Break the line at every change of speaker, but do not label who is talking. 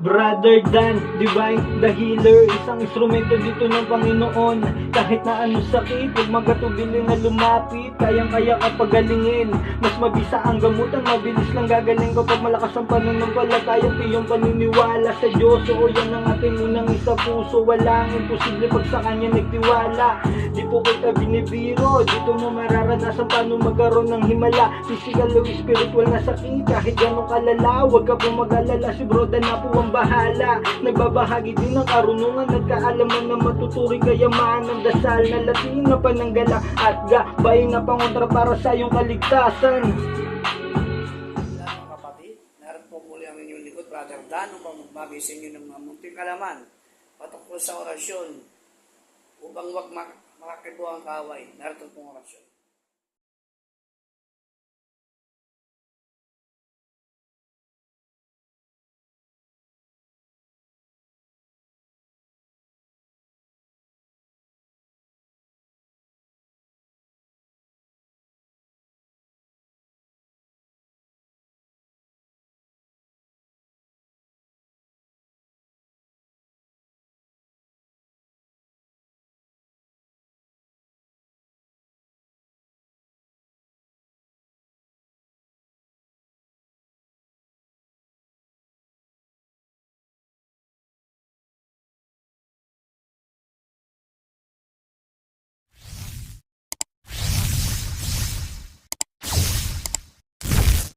Brother Dan, Divine, the healer, isang instrumento dito ng Panginoon. Kahit na anong sakit, huwag magatubili na lumapit, kayang-kaya ka pagalingin. Mas mabisa ang gamutan, mabilis lang gagaling kapag malakas ang pananampalataya, iyong paniniwala sa Diyos. Oo, yan ang ating unang isa puso, walang imposible pag sa Kanya nagtiwala. Di po kita binibiro, dito mo mararanasan paano magkaroon ng himala. Physical o spiritual na sakit, kahit ganong kalala, huwag ka pong mag-alala, si Bro Dan na po ang bahala. Nagbabahagi din ng karunungan at kaalaman na matuturing kayaman ng dasal na Latin na pananggala at gabay na pangontra para sa iyong kaligtasan.
Mga kapatid, naroon po muli ang inyong likod, Brother Dan, upang magbagi sa inyo ng mga munting kalaman patungkol sa orasyon upang huwag makakibo ang kaaway. Narito pong orasyon.